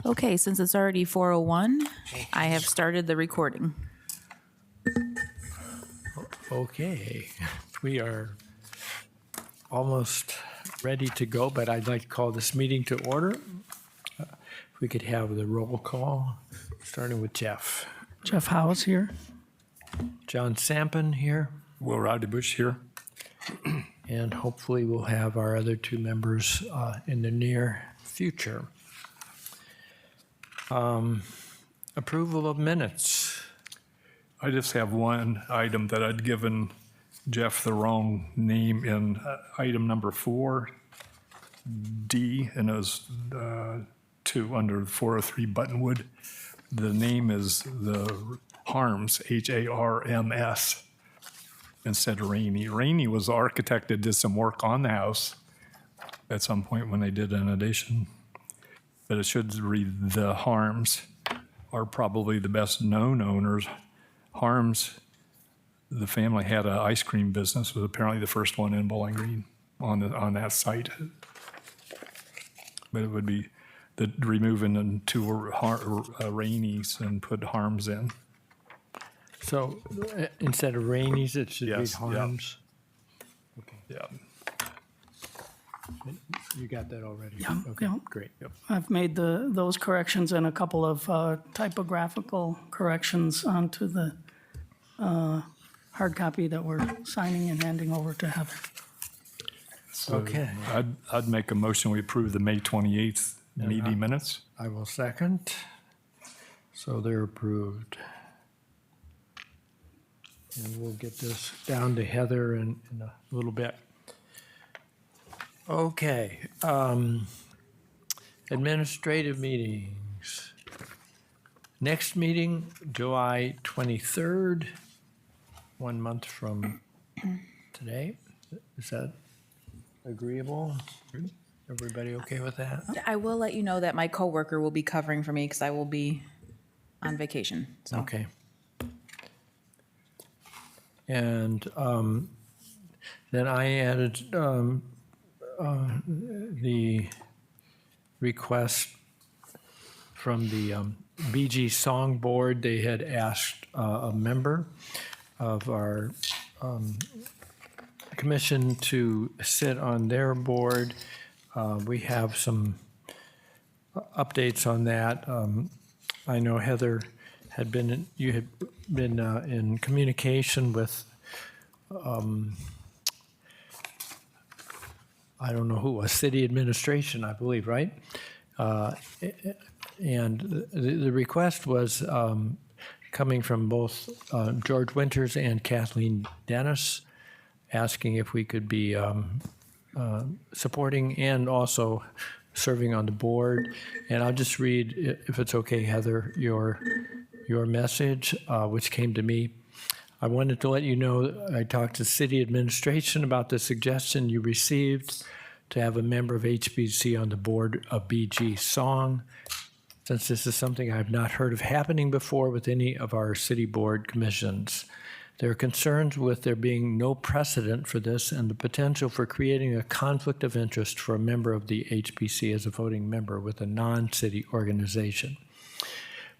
Okay, since it's already 4:01, I have started the recording. Okay, we are almost ready to go, but I'd like to call this meeting to order. If we could have the roll call, starting with Jeff. Jeff Howes here. John Sampen here, Will Rowdy-Bush here. and hopefully we'll have our other two members in the near future. Approval of minutes. I just have one item that I'd given Jeff the wrong name in item number 4, D, and it was 2 under 403 Buttonwood. The name is the Harms, Harms, instead of Rainey. Rainey was the architect that did some work on the house at some point when they did an addition. But it should read the Harms are probably the best known owners. Harms, the family had an ice cream business, was apparently the first one in Bowling Green on that site. But it would be removing the 2 Rainies and put Harms in. So instead of Rainey's, it should Yes, be yeah. Harms. Yeah. You got that already? Yeah, Okay, yeah. great. I've made those corrections and a couple of typographical corrections onto the hard copy that we're signing and handing over to Heather. So Okay. I'd make a motion, we approve the May 28th meeting minutes. I will second. So they're approved. And we'll get this down to Heather in a little bit. Okay. Administrative meetings. Next meeting, July 23rd, 1 month from today. Is that agreeable? Everybody okay with that? I will let you know that my coworker will be covering for me because I will be on vacation. So Okay. And then I added the request from the BG Song Board. They had asked a member of our commission to sit on their board. We have some updates on that. I know Heather you had been in communication with, I don't know who, a city administration, I believe, right? And the request was coming from both George Winters and Kathleen Dennis, asking if we could be supporting and also serving on the board. And I'll just read, if it's okay, Heather, your message, which came to me. I wanted to let you know I talked to city administration about the suggestion you received to have a member of HBC on the board of BG Song, since this is something I've not heard of happening before with any of our city board commissions. There are concerns with there being no precedent for this and the potential for creating a conflict of interest for a member of the HBC as a voting member with a non-city organization.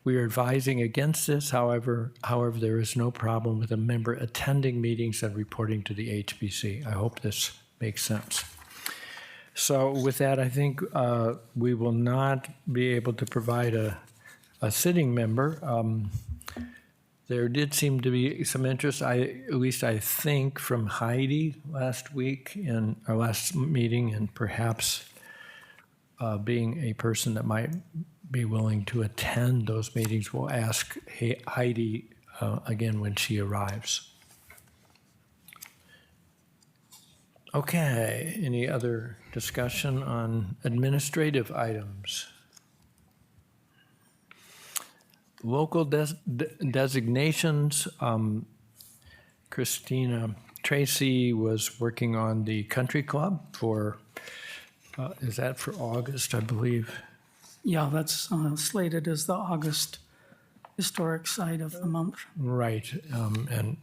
We are advising against this. However, there is no problem with a member attending meetings and reporting to the HBC. I hope this makes sense. So with that, I think we will not be able to provide a sitting member. There did seem to be some interest, at least I think, from Heidi last week in our last meeting, and perhaps being a person that might be willing to attend those meetings. We'll ask Heidi again when she arrives. Okay, any other discussion on administrative items? Local designations, Christina Tracy was working on the country club for, is that for August, I believe? Yeah, that's slated as the August historic site of the month. Right, and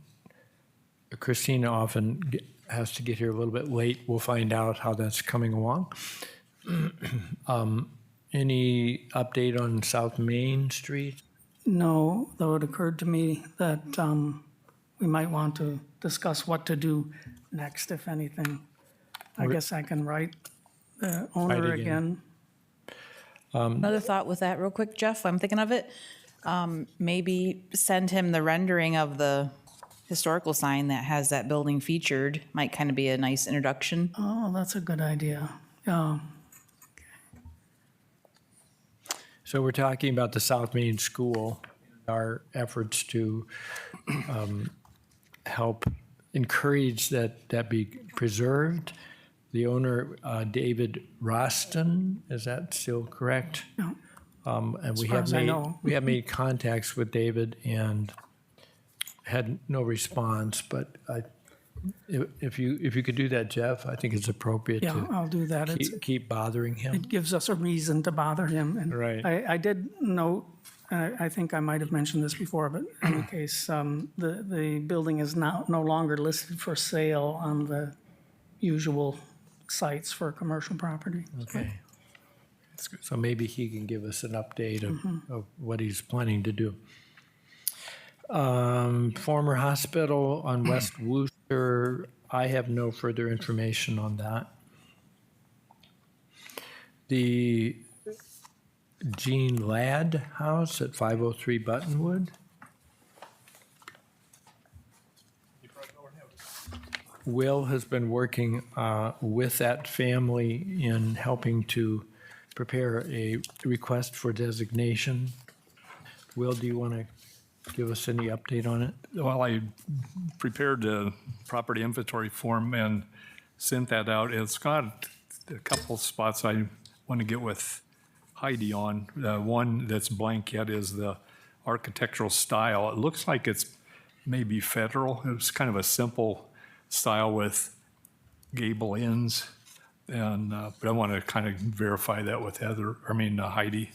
Christina often has to get here a little bit late. We'll find out how that's coming along. Any update on South Main Street? No, though it occurred to me that we might want to discuss what to do next, if anything. I guess I can write the owner Write again. again. Another thought with that real quick, Jeff, I'm thinking of it. Maybe send him the rendering of the historical sign that has that building featured. Might kind of be a nice introduction. Oh, that's a good idea. Yeah. So we're talking about the South Main School, our efforts to help encourage that be preserved. The owner, David Roston, is that still correct? No. And we far have as I made, know. we have made contacts with David and had no response, but if you could do that, Jeff, I think it's appropriate Yeah, to I'll do that. keep bothering him. It gives us a reason to bother him. And Right. I did note, I think I might have mentioned this before, but in any case, the building is now no longer listed for sale on the usual sites for commercial property. Okay. So maybe he can give us an update of what he's planning to do. Former hospital on West Wooster, I have no further information on that. The Jean Ladd House at 503 Buttonwood. Will has been working with that family in helping to prepare a request for designation. Will, do you want to give us any update on it? Well, I prepared the property inventory form and sent that out. It's got a couple spots I want to get with Heidi on. The one that's blank yet is the architectural style. It looks like it's maybe federal. It was kind of a simple style with gable ends. And, but I want to kind of verify that with Heidi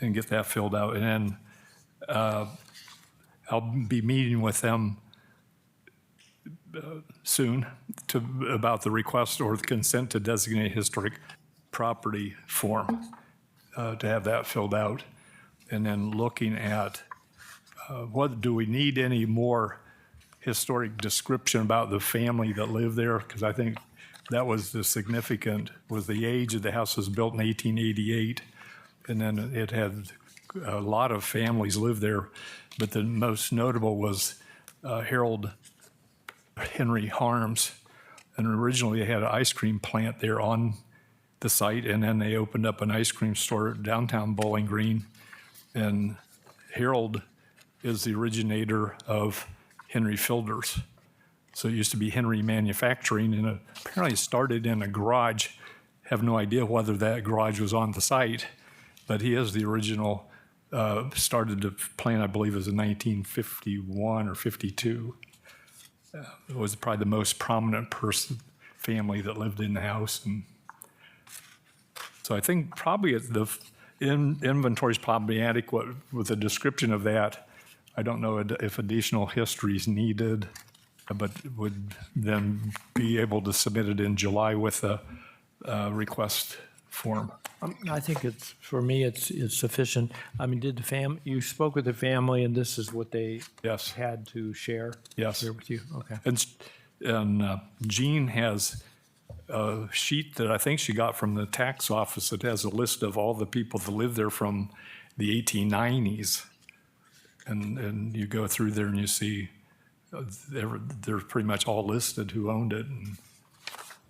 and get that filled out. And then I'll be meeting with them soon about the request or the consent to designate historic property form, to have that filled out. And then looking at what do we need any more historic description about the family that lived there? Because I think that was the significant, was the age of the house was built in 1888. And then it had a lot of families lived there, but the most notable was Harold Henry Harms. And originally they had an ice cream plant there on the site, and then they opened up an ice cream store at downtown Bowling Green. And Harold is the originator of Henry Fielders. So it used to be Henry Manufacturing, and apparently it started in a garage. Have no idea whether that garage was on the site, but he is the original, started the plant, I believe, was in 1951 or 52. It was probably the most prominent family that lived in the house. And so I think probably the inventory is probably adequate with a description of that. I don't know if additional history is needed, but would then be able to submit it in July with a request form. I think it's, for me, it's sufficient. I mean, you spoke with the family and this is what they Yes. had to share? Yes. Share with you, okay. And Jean has a sheet that I think she got from the tax office that has a list of all the people that lived there from the 1890s. And you go through there and you see they're pretty much all listed who owned it. And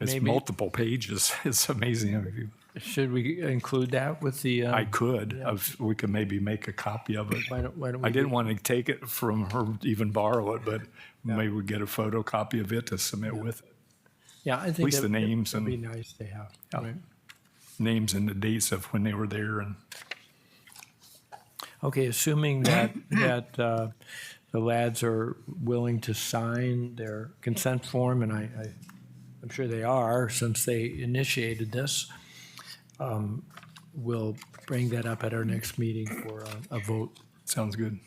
it's Maybe- multiple pages. It's amazing. Should we include that with the? I could. We could maybe make a copy of it. Why don't we I didn't do- want to take it from her, even borrow it, but maybe we get a photocopy of it to submit with it. Yeah, I think least the that- names it'd be and- nice to have. Yeah. right? Names and the dates of when they were there. And Okay, assuming that the lads are willing to sign their consent form, and I'm sure they are since they initiated this, we'll bring that up at our next meeting for a vote. sounds good.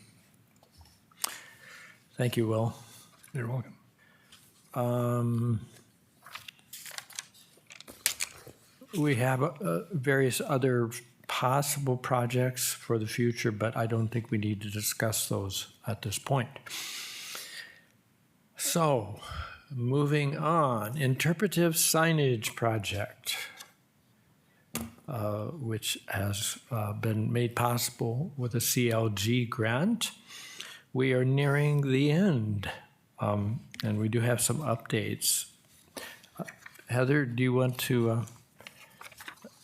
Thank you, Will. You're welcome. We have various other possible projects for the future, but I don't think we need to discuss those at this point. So, moving on, interpretive signage project, which has been made possible with a CLG grant. We are nearing the end, and we do have some updates. Heather, do you want to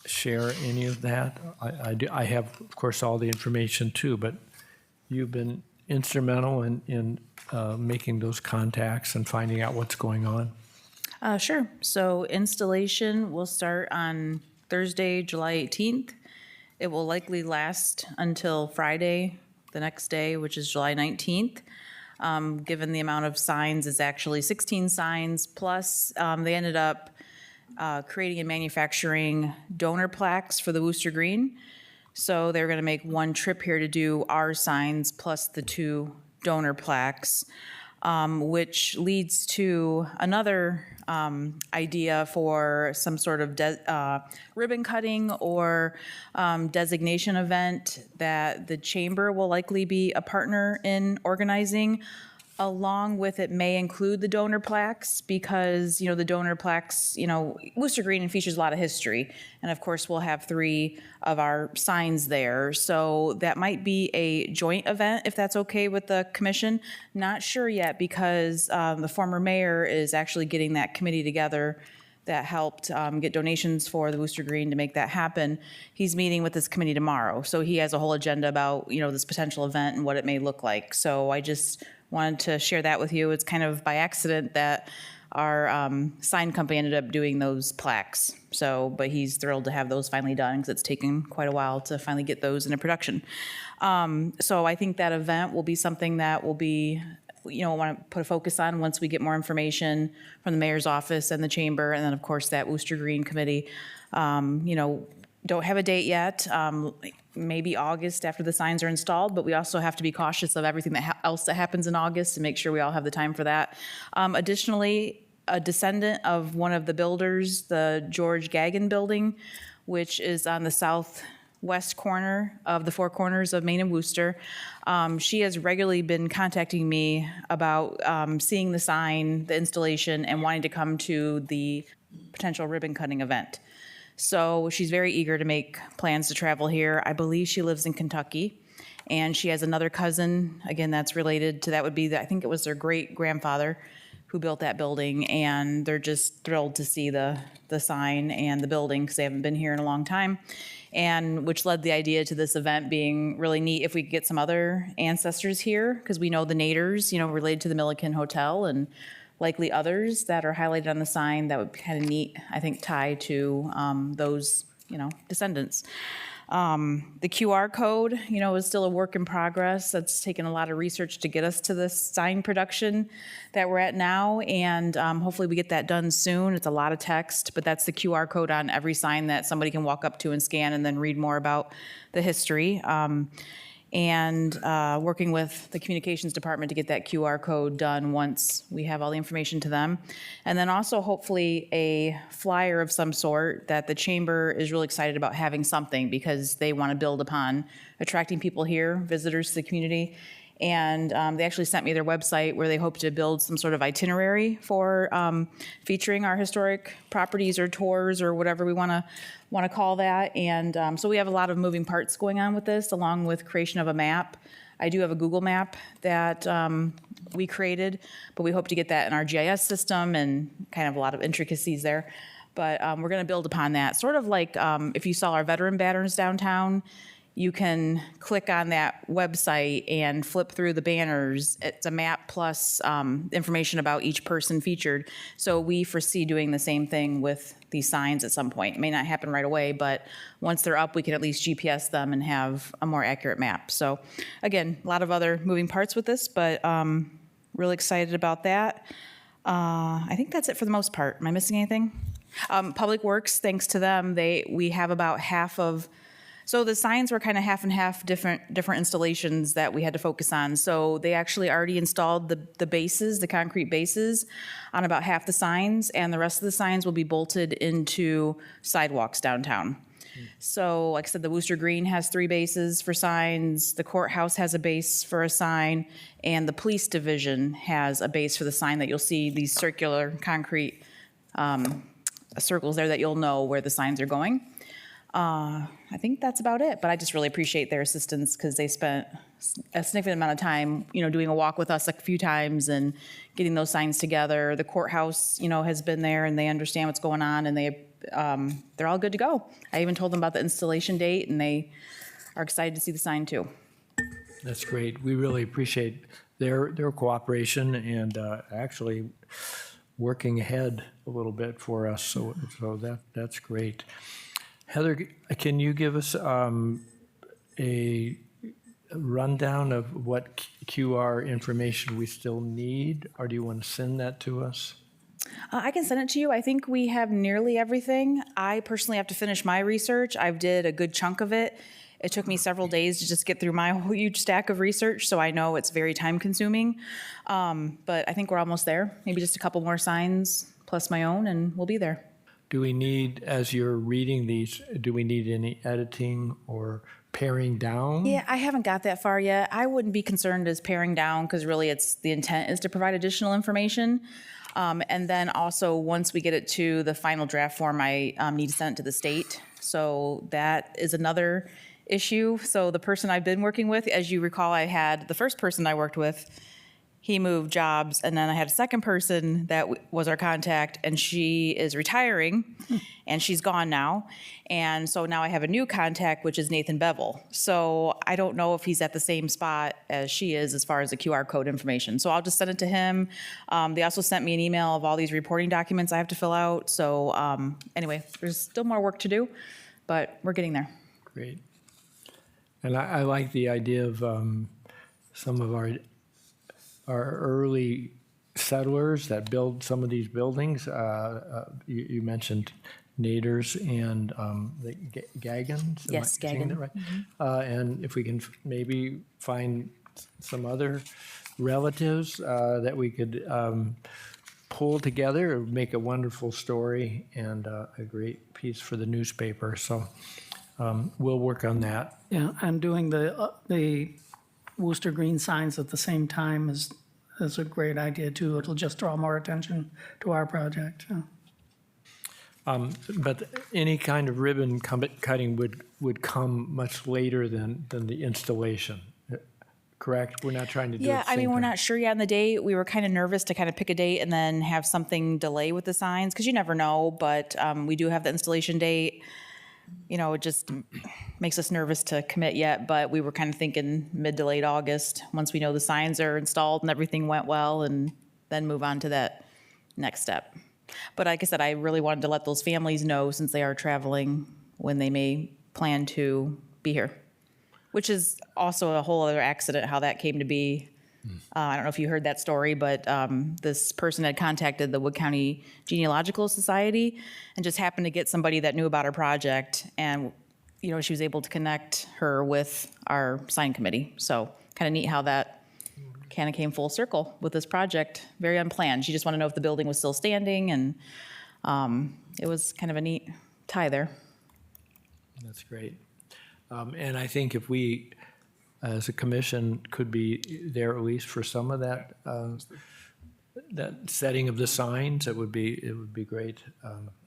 share any of that? I do. I have, of course, all the information too, but you've been instrumental in making those contacts and finding out what's going on. Sure. So installation will start on Thursday, July 18th. It will likely last until Friday, the next day, which is July 19th. Given the amount of signs, it's actually 16 signs, plus they ended up creating and manufacturing donor plaques for the Wooster Green. So they're going to make one trip here to do our signs plus the 2 donor plaques, which leads to another idea for some sort of ribbon cutting or designation event that the chamber will likely be a partner in organizing. Along with it may include the donor plaques because, the donor plaques, Wooster Green features a lot of history. And of course, we'll have 3 of our signs there. So that might be a joint event, if that's okay with the commission. Not sure yet because the former mayor is actually getting that committee together that helped get donations for the Wooster Green to make that happen. He's meeting with this committee tomorrow. So he has a whole agenda about, this potential event and what it may look like. So I just wanted to share that with you. It's kind of by accident that our sign company ended up doing those plaques. So, but he's thrilled to have those finally done because it's taken quite a while to finally get those into production. So I think that event will be something that will be, want to put a focus on once we get more information from the mayor's office and the chamber. And then of course that Wooster Green committee, don't have a date yet. Maybe August after the signs are installed, but we also have to be cautious of everything else that happens in August to make sure we all have the time for that. Additionally, a descendant of one of the builders, the George Gagan building, which is on the southwest corner of the Four Corners of Main and Wooster. She has regularly been contacting me about seeing the sign, the installation, and wanting to come to the potential ribbon cutting event. So she's very eager to make plans to travel here. I believe she lives in Kentucky, and she has another cousin, again, that's related to that would be, I think it was their great-grandfather who built that building, and they're just thrilled to see the sign and the building because they haven't been here in a long time, and which led the idea to this event being really neat if we could get some other ancestors here because we know the Naders, related to the Milliken Hotel, and likely others that are highlighted on the sign that would be kind of neat, I think, tie to those, descendants. The QR code, is still a work in progress. That's taken a lot of research to get us to this sign production that we're at now, and hopefully we get that done soon. It's a lot of text, but that's the QR code on every sign that somebody can walk up to and scan and then read more about the history. And working with the communications department to get that QR code done once we have all the information to them. And then also hopefully a flyer of some sort that the chamber is really excited about having something because they want to build upon attracting people here, visitors to the community. And they actually sent me their website where they hope to build some sort of itinerary for featuring our historic properties or tours or whatever we want to call that. And so we have a lot of moving parts going on with this, along with creation of a map. I do have a Google map that we created, but we hope to get that in our GIS system and kind of a lot of intricacies there. But we're going to build upon that. Sort of like if you saw our veteran banners downtown, you can click on that website and flip through the banners. It's a map plus information about each person featured. So we foresee doing the same thing with these signs at some point. It may not happen right away, but once they're up, we can at least GPS them and have a more accurate map. So again, a lot of other moving parts with this, but really excited about that. I think that's it for the most part. Am I missing anything? Public Works, thanks to them, we have about half of. So the signs were kind of half and half different installations that we had to focus on. So they actually already installed the bases, the concrete bases, on about half the signs, and the rest of the signs will be bolted into sidewalks downtown. So like I said, the Wooster Green has 3 bases for signs, the courthouse has a base for a sign, and the police division has a base for the sign that you'll see these circular concrete circles there that you'll know where the signs are going. I think that's about it, but I just really appreciate their assistance because they spent a significant amount of time, doing a walk with us a few times and getting those signs together. The courthouse, has been there and they understand what's going on and they're all good to go. I even told them about the installation date and they are excited to see the sign too. That's great. We really appreciate their cooperation and actually working ahead a little bit for us. So that's great. Heather, can you give us a rundown of what QR information we still need, or do you want to send that to us? I can send it to you. I think we have nearly everything. I personally have to finish my research. I did a good chunk of it. It took me several days to just get through my whole huge stack of research, so I know it's very time consuming. But I think we're almost there. Maybe just a couple more signs plus my own and we'll be there. Do we need, as you're reading these, do we need any editing or paring down? Yeah, I haven't got that far yet. I wouldn't be concerned as paring down because really the intent is to provide additional information. And then also once we get it to the final draft form, I need to send it to the state. So that is another issue. So the person I've been working with, as you recall, I had the first person I worked with, he moved jobs, and then I had a second person that was our contact, and she is retiring, and she's gone now. And so now I have a new contact, which is Nathan Bevel. So I don't know if he's at the same spot as she is as far as the QR code information. So I'll just send it to him. They also sent me an email of all these reporting documents I have to fill out. So anyway, there's still more work to do, but we're getting there. Great. And I like the idea of some of our early settlers that build some of these buildings. You mentioned Naders and the Gaggans. Yes, Am I saying that Gaggan. right? And if we can maybe find some other relatives that we could pull together, it would make a wonderful story and a great piece for the newspaper. So we'll work on that. Yeah, and doing the Wooster Green signs at the same time is a great idea too. It'll just draw more attention to our project. Yeah. But any kind of ribbon cutting would come much later than the installation, correct? We're not trying to do it Yeah, at the I same mean, we're time. not sure yet on the date. We were kind of nervous to kind of pick a date and then have something delay with the signs, because you never know, but we do have the installation date. It just makes us nervous to commit yet, but we were kind of thinking mid to late August, once we know the signs are installed and everything went well, and then move on to that next step. But like I said, I really wanted to let those families know, since they are traveling, when they may plan to be here, which is also a whole other accident, how that came to be. I don't know if you heard that story, but this person had contacted the Wood County Genealogical Society and just happened to get somebody that knew about our project. And, she was able to connect her with our sign committee. So kind of neat how that kind of came full circle with this project. Very unplanned. She just wanted to know if the building was still standing. And it was kind of a neat tie there. That's great. And I think if we, as a commission, could be there at least for some of that setting of the signs, it would be great.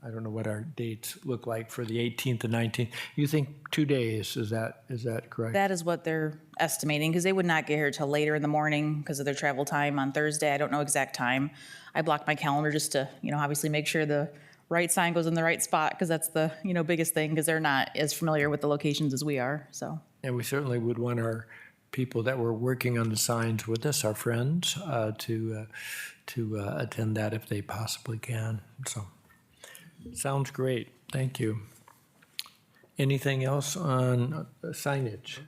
I don't know what our dates look like for the 18th and 19th. You think 2 days? Is that correct? That is what they're estimating, because they would not get here till later in the morning because of their travel time on Thursday. I don't know exact time. I blocked my calendar just to, obviously make sure the right sign goes in the right spot, because that's the, biggest thing, because they're not as familiar with the locations as we are, so. And we certainly would want our people that were working on the signs with us, our friends, to attend that if they possibly can. So, sounds great. Thank you. Anything else on signage?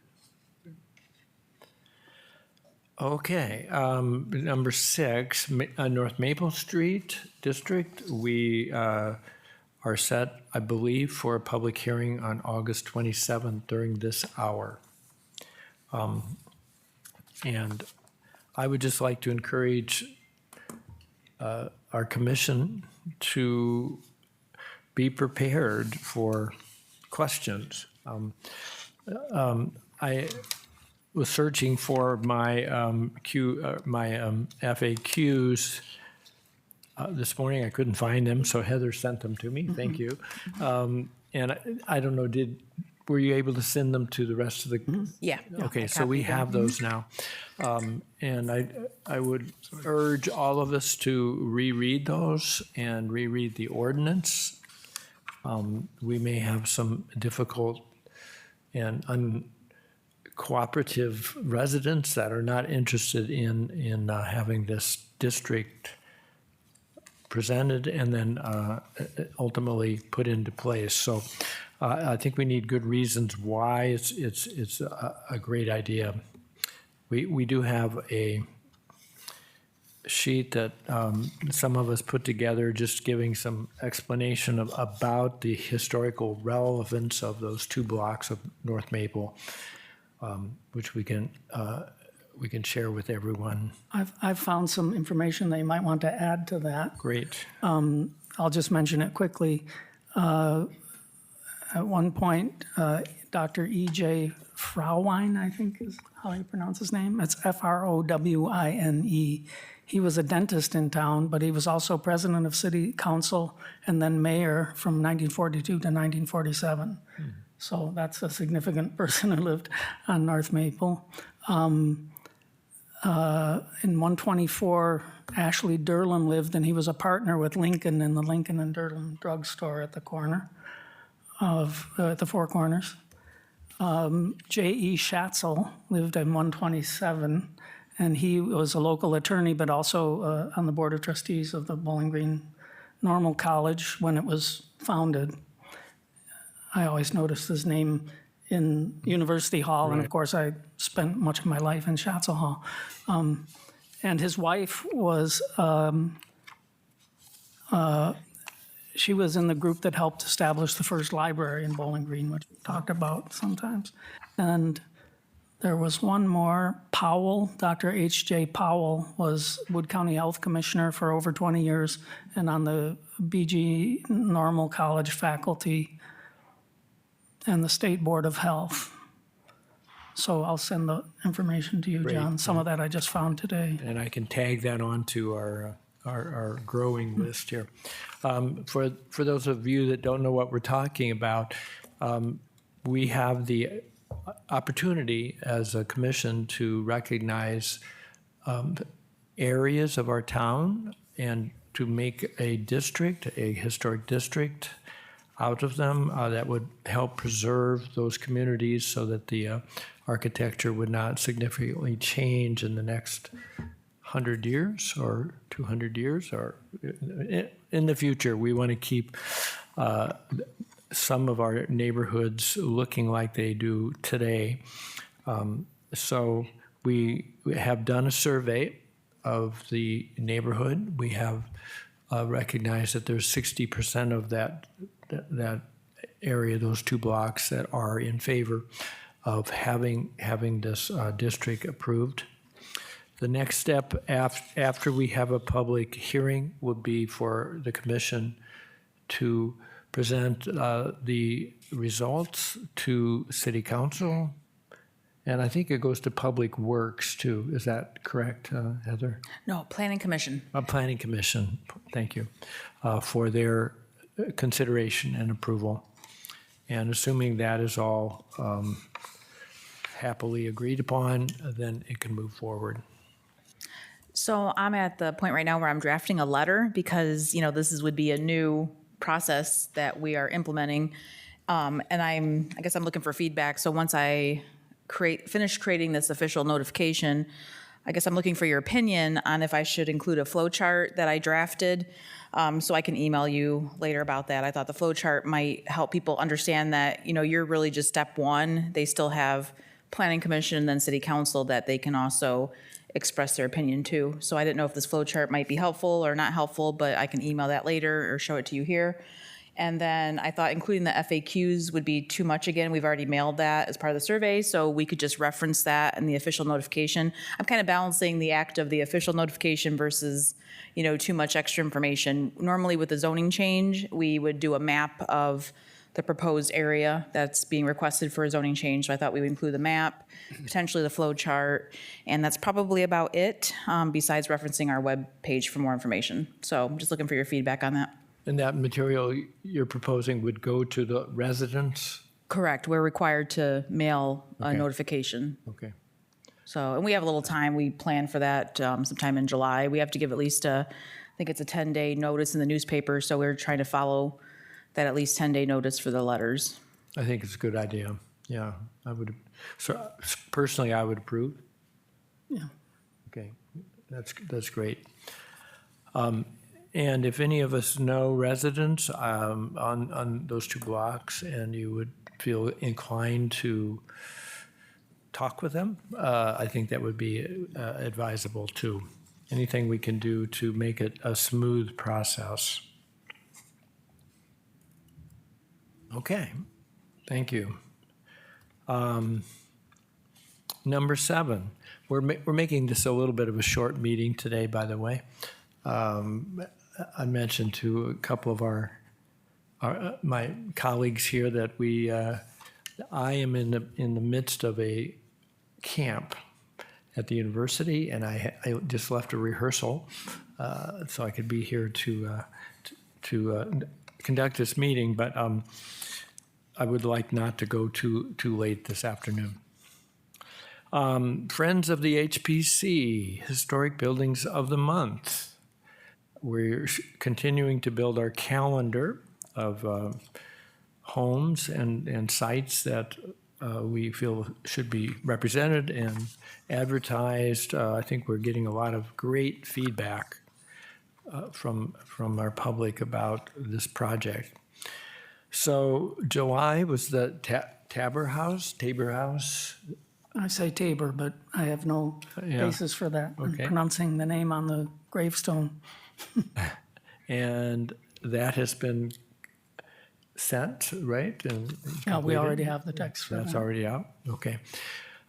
Okay, number 6, North Maple Street District. We are set, I believe, for a public hearing on August 27th during this hour. And I would just like to encourage our commission to be prepared for questions. I was searching for my FAQs this morning. I couldn't find them, so Heather sent them to me. Thank you. And I don't know, were you able to send them to the rest of the? Yeah. Okay, I so we copied them. have those now. And I would urge all of us to reread those and reread the ordinance. We may have some difficult and uncooperative residents that are not interested in having this district presented and then ultimately put into place. So I think we need good reasons why it's a great idea. We do have a sheet that some of us put together, just giving some explanation about the historical relevance of those 2 blocks of North Maple, which we can share with everyone. I've found some information that you might want to add to that. Great. I'll just mention it quickly. At one point, Dr. E.J. Frauwein, I think is how you pronounce his name. It's Frowine. He was a dentist in town, but he was also president of city council and then mayor from 1942 to 1947. So that's a significant person who lived on North Maple. In 124, Ashley Derlin lived, and he was a partner with Lincoln in the Lincoln and Derlin drugstore at the corner of the Four Corners. J.E. Schatzel lived in 127, and he was a local attorney, but also on the board of trustees of the Bowling Green Normal College when it was founded. I always noticed his name in University Hall, and of course I spent much of my life in Schatzel Hall. And his wife was, she was in the group that helped establish the first library in Bowling Green, which we talked about sometimes. And there was one more, Powell, Dr. H.J. Powell was Wood County Health Commissioner for over 20 years and on the BG Normal College faculty and the State Board of Health. So I'll send the information to you, Great. John. Some of that I just found today. And I can tag that onto our growing list here. For those of you that don't know what we're talking about, we have the opportunity as a commission to recognize areas of our town and to make a district, a historic district out of them that would help preserve those communities so that the architecture would not significantly change in the next 100 years or 200 years or in the future. We want to keep some of our neighborhoods looking like they do today. So we have done a survey of the neighborhood. We have recognized that there's 60% of that area, those 2 blocks, that are in favor of having this district approved. The next step after we have a public hearing would be for the commission to present the results to City Council. And I think it goes to Public Works too. Is that correct, Heather? No, Planning Commission. Planning Commission, thank you, for their consideration and approval. And assuming that is all happily agreed upon, then it can move forward. So I'm at the point right now where I'm drafting a letter because, this would be a new process that we are implementing. And I guess I'm looking for feedback. So once I finish creating this official notification, I guess I'm looking for your opinion on if I should include a flow chart that I drafted. So I can email you later about that. I thought the flow chart might help people understand that, you're really just step one. They still have Planning Commission and then City Council that they can also express their opinion to. So I didn't know if this flow chart might be helpful or not helpful, but I can email that later or show it to you here. And then I thought including the FAQs would be too much again. We've already mailed that as part of the survey, so we could just reference that in the official notification. I'm kind of balancing the act of the official notification versus, too much extra information. Normally with the zoning change, we would do a map of the proposed area that's being requested for a zoning change. So I thought we would include the map, potentially the flow chart, and that's probably about it, besides referencing our web page for more information. So I'm just looking for your feedback on that. And that material you're proposing would go to the residents? Correct. We're required to mail a Okay. notification. Okay. So, and we have a little time. We plan for that sometime in July. We have to give at least I think it's a 10-day notice in the newspaper. So we're trying to follow that at least 10-day notice for the letters. I think it's a good idea. Yeah, I would, so personally, I would approve. Yeah. Okay, that's great. And if any of us know residents on those two blocks and you would feel inclined to talk with them, I think that would be advisable too. Anything we can do to make it a smooth process. Okay, thank you. Number 7, we're making this a little bit of a short meeting today, by the way. I mentioned to a couple of my colleagues here that I am in the midst of a camp at the university, and I just left a rehearsal so I could be here to conduct this meeting, but I would like not to go too late this afternoon. Friends of the HPC, Historic Buildings of the Month. We're continuing to build our calendar of homes and sites that we feel should be represented and advertised. I think we're getting a lot of great feedback from our public about this project. So July was the Tabor House. I say Tabor, but I have no Yeah. basis for that. I'm Okay. pronouncing the name on the gravestone. And that has been sent, right? And Yeah, we completed? already have the text for That's that. already out? Okay.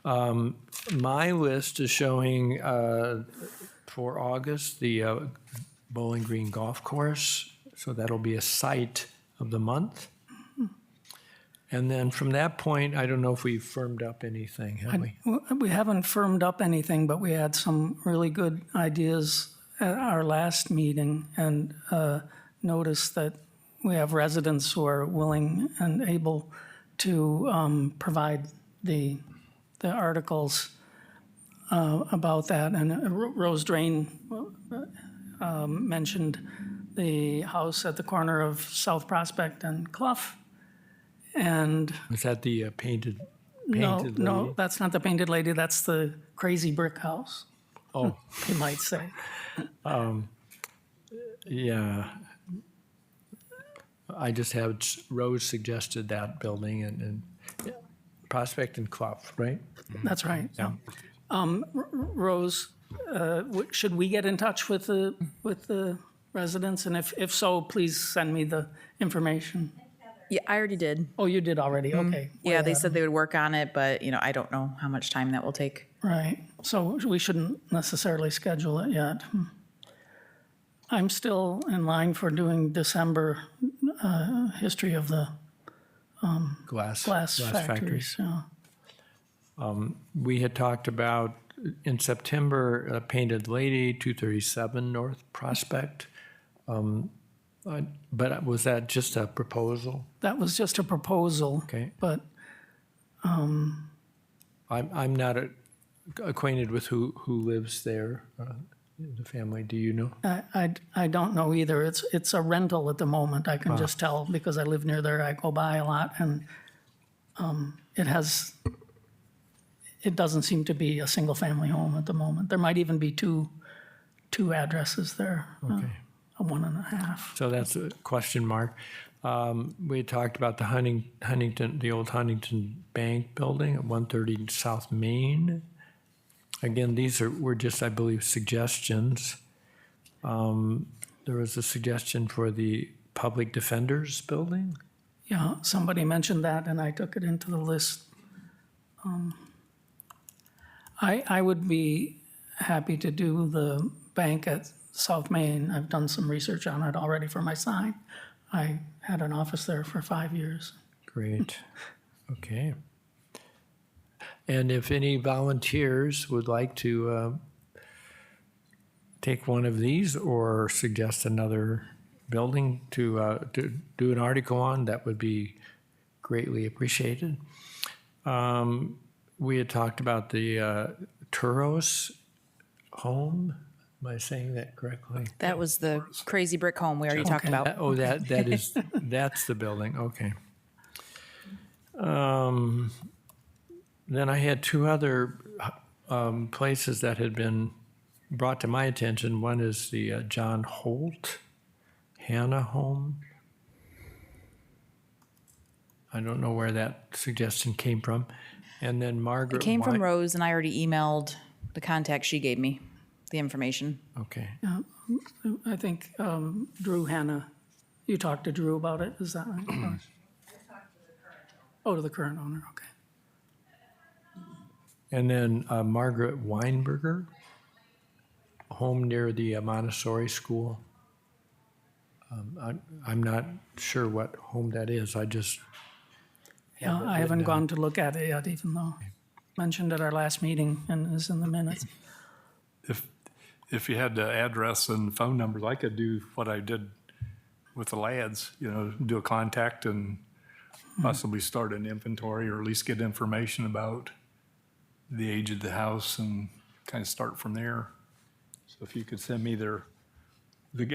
My list is showing for August, the Bowling Green Golf Course. So that'll be a site of the month. And then from that point, I don't know if we've firmed up anything, have we? We haven't firmed up anything, but we had some really good ideas at our last meeting and noticed that we have residents who are willing and able to provide the articles about that. And Rose Drain mentioned the house at the corner of South Prospect and Clough. And Was that the painted no, lady? that's not the Painted Lady. That's the Crazy Brick House, Oh, you might say. yeah. I just had Rose suggested that building and Prospect and Clough, right? That's right. Yeah. Rose, should we get in touch with the residents? And if so, please send me the information. Yeah, I already did. Oh, you did already? Okay. Yeah, they said they would work on it, but I don't know how much time that will take. Right. So we shouldn't necessarily schedule it yet. I'm still in line for doing December history of the Glass factories. Yeah. We had talked about in September, Painted Lady, 237 North Prospect. But was that just a proposal? That was just a proposal. Okay. But I'm not acquainted with who lives there, the family. Do you know? I don't know either. It's a rental at the moment. I can just tell because I live near there. I go by a lot, and it doesn't seem to be a single family home at the moment. There might even be two addresses there. Okay. A 1.5. So that's a question mark. We had talked about the Huntington, the old Huntington Bank building at 130 South Main. Again, were just, I believe, suggestions. There was a suggestion for the Public Defenders Building. Yeah, somebody mentioned that, and I took it into the list. I would be happy to do the bank at South Main. I've done some research on it already for my sign. I had an office there for 5 years. Great. Okay. And if any volunteers would like to take one of these or suggest another building to do an article on, that would be greatly appreciated. We had talked about the Turos home. Am I saying that correctly? That was the crazy brick home we already talked Okay. about. Oh, that is, that's the building, okay. Then I had two other places that had been brought to my attention. One is the John Holt Hannah home. I don't know where that suggestion came from. And then Margaret It came from White- Rose, and I already emailed the contact she gave me, the information. Okay, I think Drew Hanna, you talked to Drew about it, is that right? I talked to the current owner. Oh, to the current owner, okay. and then Margaret Weinberger, home near the Montessori school. I'm not sure what home that is. I just Yeah, I haven't gone to look at it yet, even though mentioned at our last meeting and is in the minutes. If you had the address and phone numbers, I could do what I did with the lads, do a contact and possibly start an inventory or at least get information about the age of the house and kind of start from there. So if you could send me the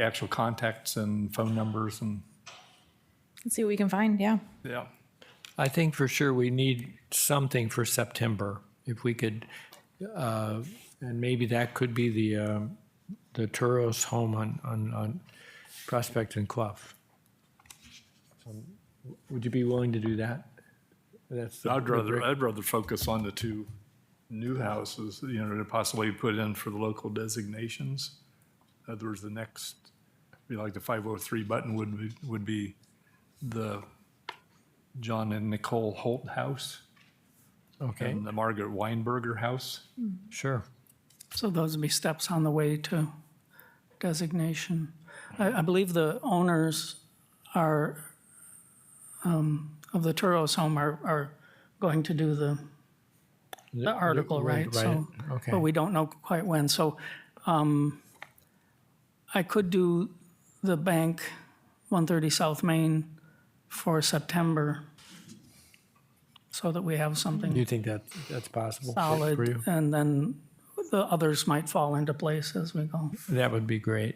actual contacts and phone numbers and, Let's see what we can find, yeah. yeah. I think for sure we need something for September. If we could, and maybe that could be the Turos home on Prospect and Clough. Would you be willing to do that? That's the- I'd rather focus on the two new houses, to possibly put in for the local designations. In other words, the next, like the 503 button would be the John and Nicole Holt house Okay, and the Margaret Weinberger house. sure. So those would be steps on the way to designation. I believe the owners are, of the Turos home are going to do the article, right? So, Okay. but we don't know quite when. So I could do the bank 130 South Main for September so that we have something You think that's possible for solid, you? and then the others might fall into place as we go. That would be great.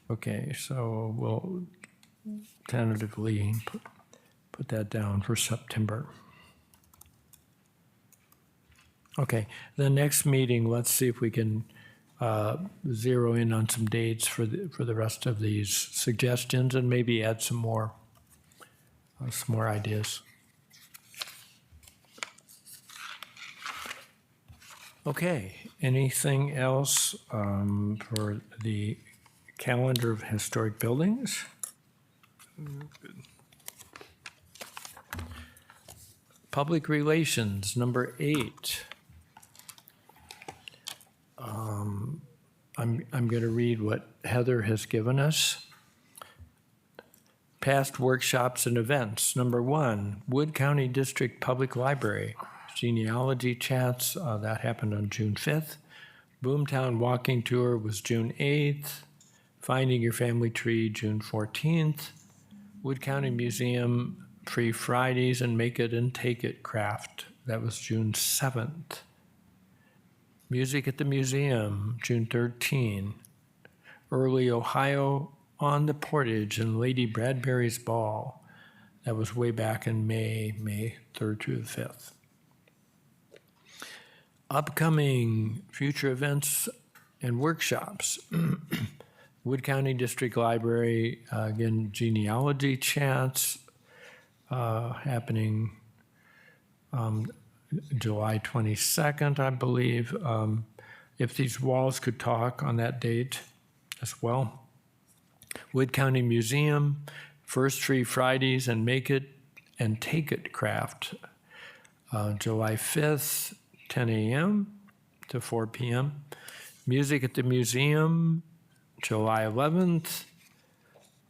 Okay, so we'll tentatively put that down for September. Okay, the next meeting, let's see if we can zero in on some dates for the rest of these suggestions and maybe add some more ideas. Okay, anything else for the calendar of historic buildings? Public relations, number 8. I'm going to read what Heather has given us. Past workshops and events. Number 1, Wood County District Public Library. Genealogy chats, that happened on June 5th. Boomtown Walking Tour was June 8th. Finding Your Family Tree, June 14th. Wood County Museum Free Fridays and Make It and Take It craft, that was June 7th. Music at the Museum, June 13. Early Ohio on the Portage and Lady Bradbury's Ball, that was way back in May 3rd through the 5th. Upcoming future events and workshops. Wood County District Library, again, genealogy chats happening July 22nd, I believe. If these walls could talk on that date as well. Wood County Museum, First Free Fridays and Make It and Take It craft, July 5th, 10 a.m. to 4 p.m. Music at the Museum, July 11th,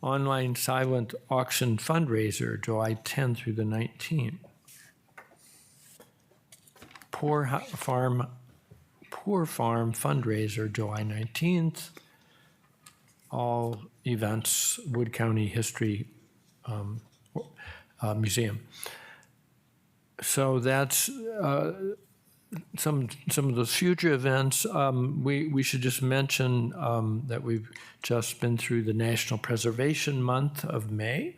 online silent auction fundraiser, July 10th through the 19th. Poor Farm fundraiser, July 19th. All events, Wood County History Museum. So that's some of those future events. We should just mention that we've just been through the National Preservation Month of May,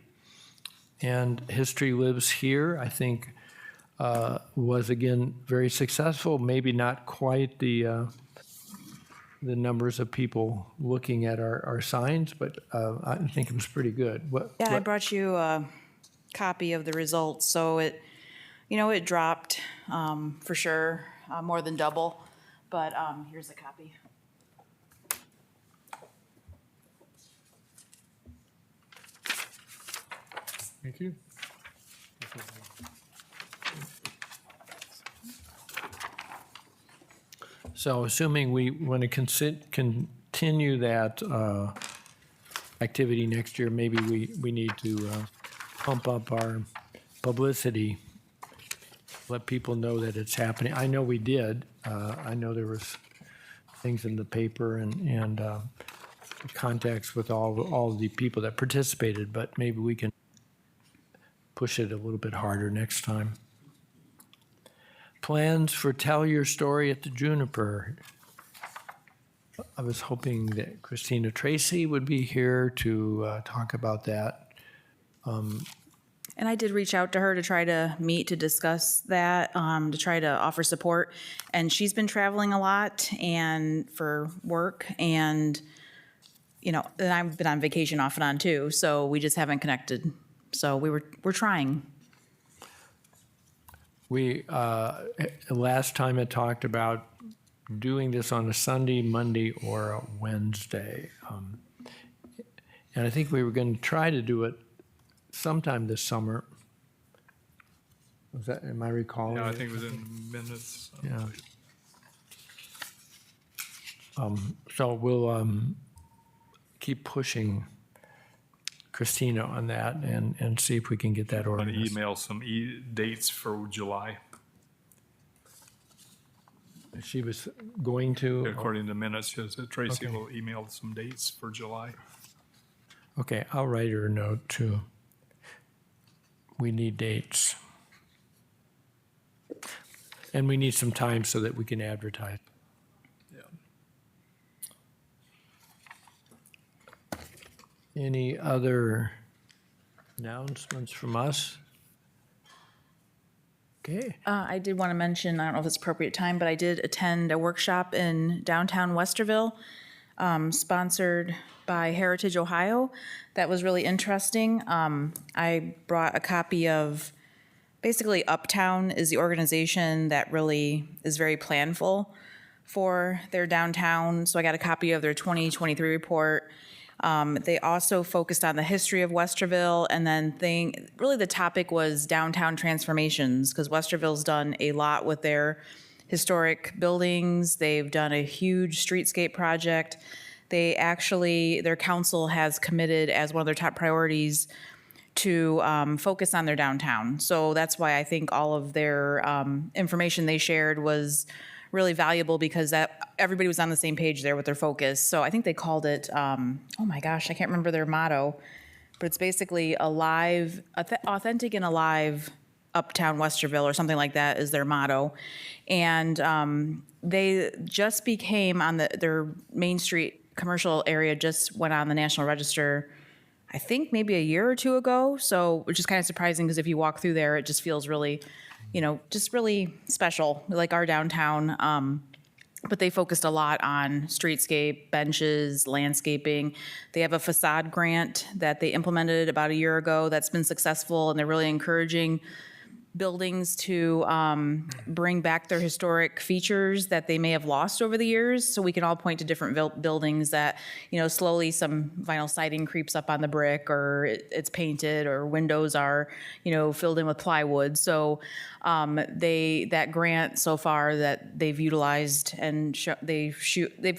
and History Lives Here, I think, was again very successful. Maybe not quite the numbers of people looking at our signs, but I think it was pretty good. Yeah, I brought you a copy of the results. So it dropped for sure, more than double. But here's a copy. Thank you. So assuming we want to continue that activity next year, maybe we need to pump up our publicity, let people know that it's happening. I know we did. I know there was things in the paper and contacts with all the people that participated, but maybe we can push it a little bit harder next time. Plans for Tell Your Story at the Juniper. I was hoping that Christina Tracy would be here to talk about that. And I did reach out to her to try to meet to discuss that, to try to offer support. And she's been traveling a lot and for work, and and I've been on vacation off and on too. So we just haven't connected. So we're trying. We last time it talked about doing this on a Sunday, Monday, or a Wednesday, and I think we were going to try to do it sometime this summer. Was that? Am I recalling? Yeah, I it? think it was in minutes. Yeah. So we'll keep pushing Christina on that and see if we can get that I'm going to organized. email some dates for July, She was going to. according to minutes. Tracy Okay. will email some dates for July. Okay, I'll write her a note too. We need dates. And we need some time so that we can advertise. Yeah. Any other announcements from us? Okay, I did want to mention, I don't know if it's appropriate time, but I did attend a workshop in downtown Westerville, sponsored by Heritage Ohio. That was really interesting. I brought a copy of, basically Uptown is the organization that really is very planful for their downtown. So I got a copy of their 2023 report. They also focused on the history of Westerville, and then really the topic was downtown transformations, because Westerville's done a lot with their historic buildings. They've done a huge streetscape project. Their council has committed as one of their top priorities to focus on their downtown. So that's why I think all of their information they shared was really valuable, because that everybody was on the same page there with their focus. So I think they called it, oh my gosh, I can't remember their motto, but it's basically authentic and alive Uptown Westerville, or something like that is their motto. And they just became on their Main Street commercial area, just went on the National Register, I think maybe a year or two ago. So, which is kind of surprising, because if you walk through there, it just feels really, just really special, like our downtown. But they focused a lot on streetscape, benches, landscaping. They have a facade grant that they implemented about a year ago that's been successful, and they're really encouraging buildings to bring back their historic features that they may have lost over the years. So we can all point to different buildings that, slowly some vinyl siding creeps up on the brick, or it's painted, or windows are, filled in with plywood. So that grant so far that they've utilized, and they've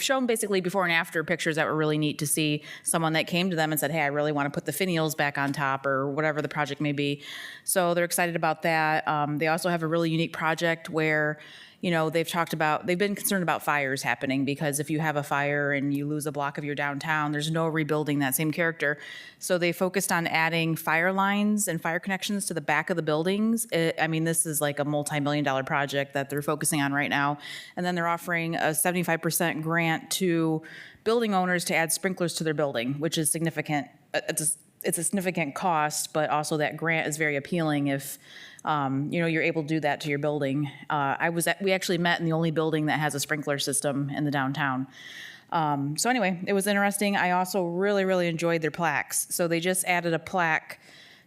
shown basically before and after pictures that were really neat to see someone that came to them and said, hey, I really want to put the finials back on top, or whatever the project may be. So they're excited about that. They also have a really unique project where, they've been concerned about fires happening, because if you have a fire and you lose a block of your downtown, there's no rebuilding that same character. So they focused on adding fire lines and fire connections to the back of the buildings. This is like a multi-million-dollar project that they're focusing on right now. And then they're offering a 75% grant to building owners to add sprinklers to their building, which is significant. It's a significant cost, but also that grant is very appealing if you're able to do that to your building. We actually met in the only building that has a sprinkler system in the downtown. So anyway, it was interesting. I also really, really enjoyed their plaques. So they just added a plaque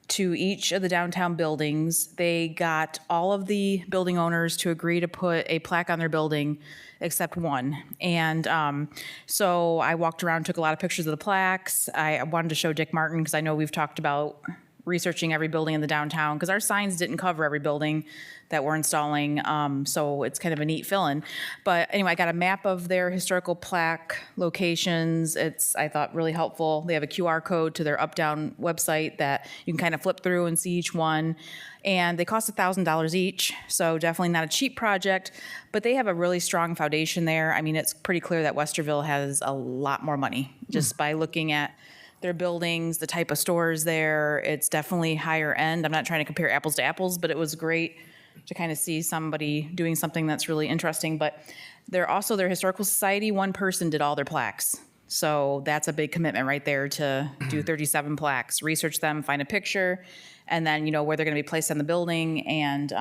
to each of the downtown buildings. They got all of the building owners to agree to put a plaque on their building except one. And so I walked around, took a lot of pictures of the plaques. I wanted to show Dick Martin, because I know we've talked about researching every building in the downtown, because our signs didn't cover every building that we're installing, so it's kind of a neat fill-in. But anyway, I got a map of their historical plaque locations. It's, I thought, really helpful. They have a QR code to their up-down website that you can kind of flip through and see each one. And they cost $1,000 each, so definitely not a cheap project, but they have a really strong foundation there. It's pretty clear that Westerville has a lot more money, just by looking at their buildings, the type of stores there. It's definitely higher end. I'm not trying to compare apples to apples, but it was great to kind of see somebody doing something that's really interesting. But they're also, their historical society, one person did all their plaques. So that's a big commitment right there, to do 37 plaques, research them, find a picture, and then, where they're going to be placed on the building. And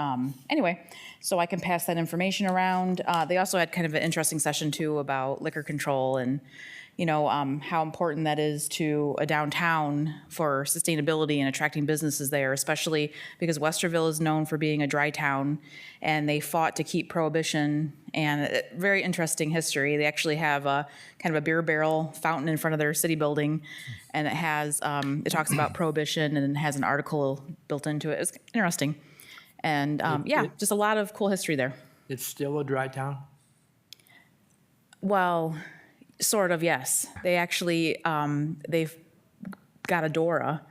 anyway, so I can pass that information around. They also had kind of an interesting session too about liquor control, and how important that is to a downtown for sustainability and attracting businesses there, especially because Westerville is known for being a dry town, and they fought to keep prohibition. And very interesting history. They actually have a kind of a beer barrel fountain in front of their city building, and it has it talks about prohibition, and it has an article built into it. It's interesting, and just a lot of cool history there. It's still a dry town? Well, sort of, yes. They actually, they've got a DORA,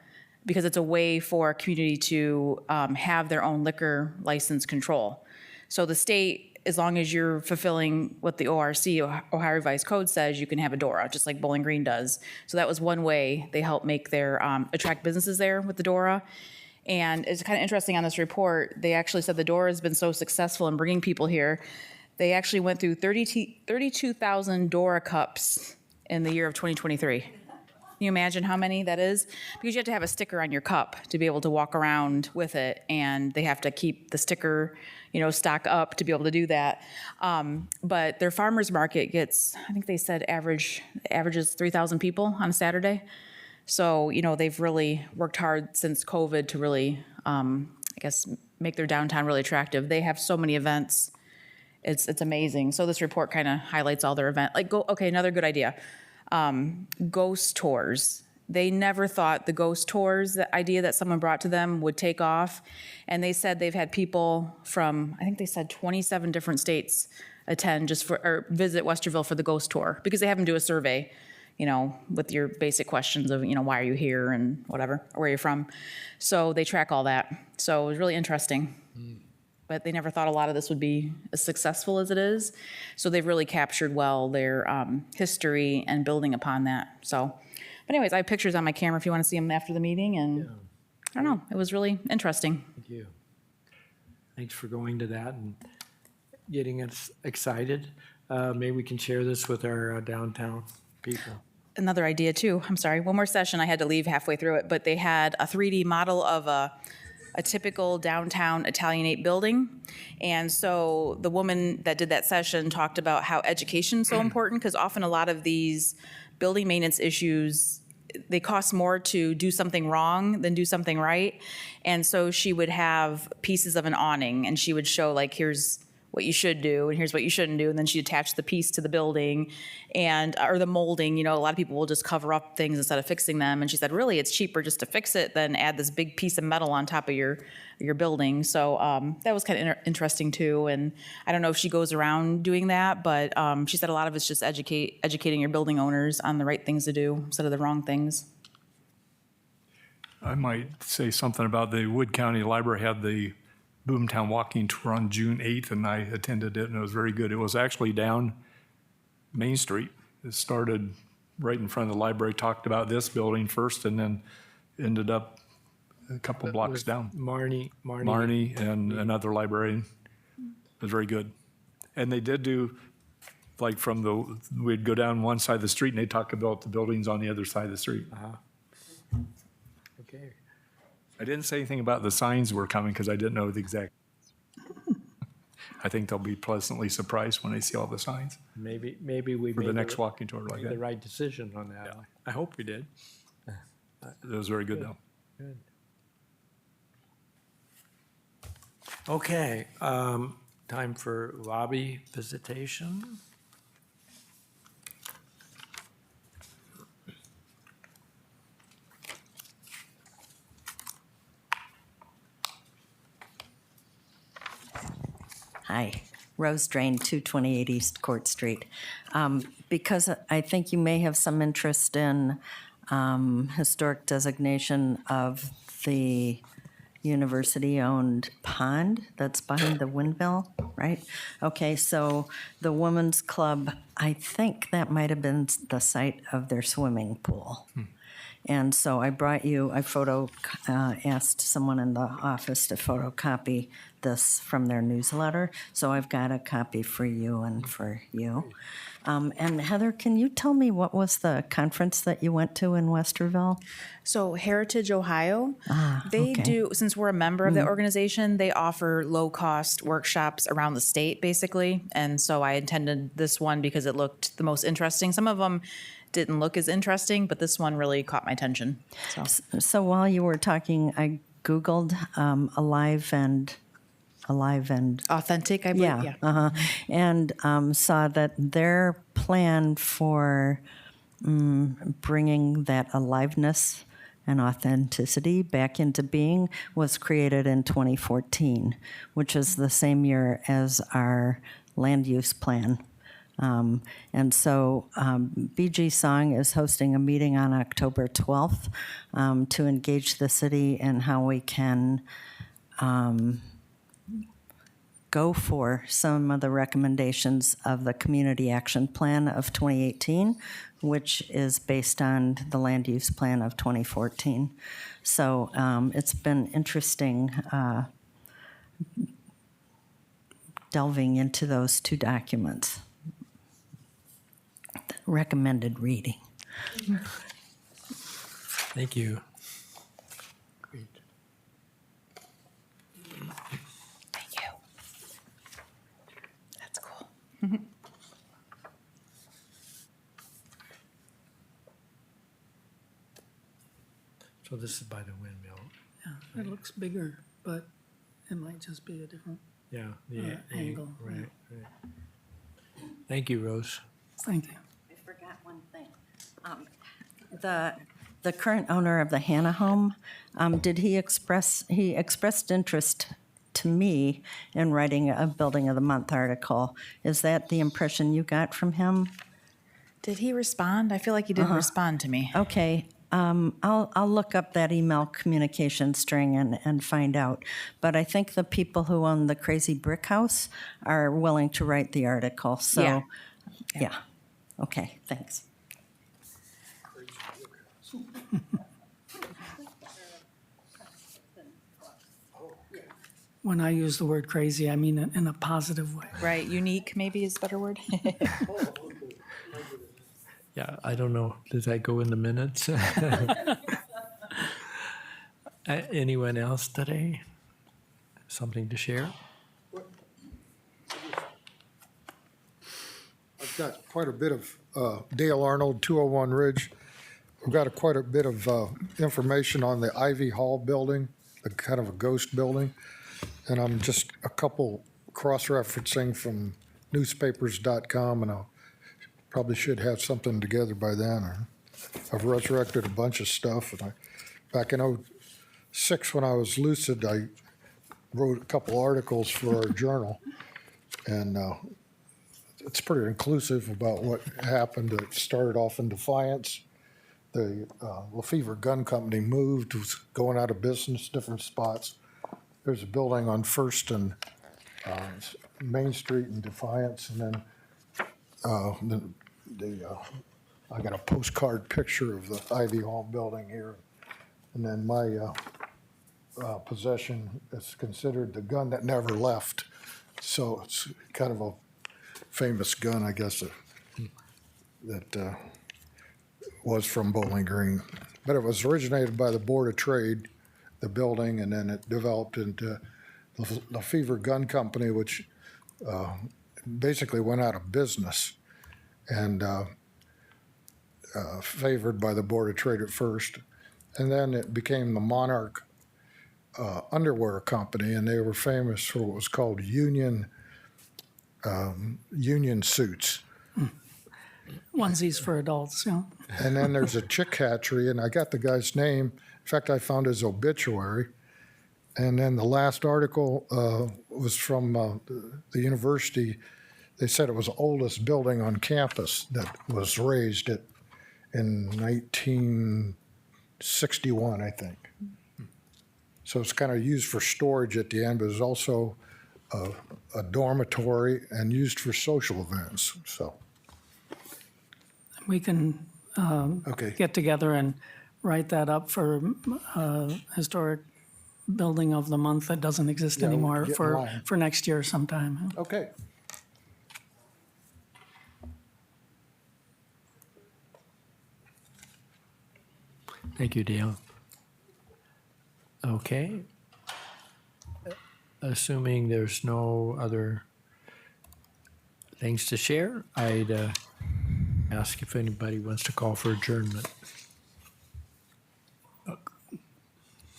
because it's a way for a community to have their own liquor license control. So the state, as long as you're fulfilling what the ORC, Ohio Revised Code, says, you can have a DORA, just like Bowling Green does. So that was one way they help make their, attract businesses there with the DORA. And it's kind of interesting on this report, they actually said the DORA has been so successful in bringing people here. They actually went through 32,000 DORA cups in the year of 2023. Can you imagine how many that is? Because you have to have a sticker on your cup to be able to walk around with it, and they have to keep the sticker, stock up to be able to do that. But their farmers market gets, I think they said averages 3,000 people on a Saturday. So, they've really worked hard since COVID to really, make their downtown really attractive. They have so many events. It's amazing. So this report kind of highlights all their events. Another good idea. Ghost tours. They never thought the ghost tours, the idea that someone brought to them, would take off. And they said they've had people from, I think they said 27 different states attend or visit Westerville for the ghost tour, because they have them do a survey, with your basic questions of, why are you here and whatever, or where you're from. So they track all that. So it was really interesting. But they never thought a lot of this would be as successful as it is. So they've really captured well their history and building upon that. So, but anyways, I have pictures on my camera if you want to see them after the meeting. And I don't know, it was really interesting. Thank you. Thanks for going to that and getting us excited. Maybe we can share this with our downtown people. Another idea too, I'm sorry, one more session, I had to leave halfway through it, but they had a 3D model of a typical downtown Italianate building. And so the woman that did that session talked about how education is so important, because often a lot of these building maintenance issues they cost more to do something wrong than do something right. And so she would have pieces of an awning, and she would show like, here's what you should do and here's what you shouldn't do, and then she'd attach the piece to the building and or the molding. You know, a lot of people will just cover up things instead of fixing them, and she said really it's cheaper just to fix it than add this big piece of metal on top of your building. So that was kind of interesting too. And I don't know if she goes around doing that, but she said a lot of it's just educating your building owners on the right things to do instead of the wrong things. I might say something about the Wood County Library had the Boomtown Walking Tour on June 8th, and I attended it, and it was very good. It was actually down Main Street. It started right in front of the library, talked about this building first, and then ended up a couple blocks down. Marnie. Marnie and another librarian. It was very good. And they did do, like we'd go down one side of the street, and they'd talk about the buildings on the other side of the street. Okay. I didn't say anything about the signs were coming because I didn't know the exact. I think they'll be pleasantly surprised when they see all the signs Maybe we for made the next walking tour like the that. right decision on that. I hope we did. It was very good though. Good. Okay, time for lobby visitation. Hi, Rose Drain, 228 East Court Street. Because I think you may have some interest in historic designation of the university-owned pond that's behind the windmill, right? Okay, so the Women's Club, I think that might have been the site of their swimming pool. And so I brought you, asked someone in the office to photocopy this from their newsletter. So I've got a copy for you and for you. And Heather, can you tell me what was the conference that you went to in Westerville? So Heritage Ohio, they okay. do, since we're a member of the organization, they offer low-cost workshops around the state, basically. And so I attended this one because it looked the most interesting. Some of them didn't look as interesting, but this one really caught my attention. So So while you were talking, I Googled Alive and authentic, I believe. Yeah, and saw that their plan for bringing that aliveness and authenticity back into being was created in 2014, which is the same year as our land use plan. And so BG Song is hosting a meeting on October 12th to engage the city in how we can go for some of the recommendations of the Community Action Plan of 2018, which is based on the Land Use Plan of 2014. So it's been interesting delving into those two documents. Recommended reading. Thank you. Great. Thank you. That's cool. So this is by the windmill. Yeah, it looks bigger, but it might just be a different, Yeah, angle, Right. Thank you, Rose. thank you. I forgot one thing. The current owner of the Hannah home, he expressed interest to me in writing a Building of the Month article. Is that the impression you got from him? Did he respond? I feel like he didn't respond to me. Okay, I'll look up that email communication string and find out. But I think the people who own the Crazy Brick House are willing to write the article, so, yeah. Okay, thanks. When I use the word crazy, I mean it in a positive way. Right, unique maybe is a better word. Yeah, I don't know. Does that go in the minutes? Anyone else today? Something to share? I've got quite a bit of Dale Arnold, 201 Ridge. we've got quite a bit of information on the Ivy Hall building, a kind of a ghost building. And I'm just a couple cross-referencing from newspapers.com, and I probably should have something together by then. I've resurrected a bunch of stuff. And back in '06, when I was lucid, I wrote a couple articles for our journal. And it's pretty inclusive about what happened. It started off in Defiance. The Lefevre Gun Company moved, was going out of business, different spots. There's a building on First and Main Street in Defiance, and then I got a postcard picture of the Ivy Hall building here. And then my possession is considered the gun that never left. So it's kind of a famous gun, I guess, that was from Bowling Green. But it was originated by the Board of Trade, the building, and then it developed into the Lefevre Gun Company, which basically went out of business and favored by the Board of Trade at first. And then it became the Monarch Underwear Company, and they were famous for what was called union suits. Onesies for adults, you know. And then there's a chick hatchery, and I got the guy's name. In fact, I found his obituary. And then the last article was from the university. They said it was the oldest building on campus that was raised in 1961, I think. So it's kind of used for storage at the end, but it's also a dormitory and used for social events. So, We can okay. get together and write that up for historic building of the month that doesn't exist Yeah, we'll anymore get in for, line. for next year sometime. Okay. Thank you, Dale. Okay. Assuming there's no other things to share, I'd ask if anybody wants to call for adjournment.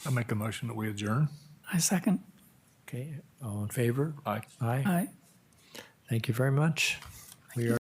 I make a motion that we adjourn. I second. Okay, all in favor? Aye. Aye. Aye. Thank you very much. We are.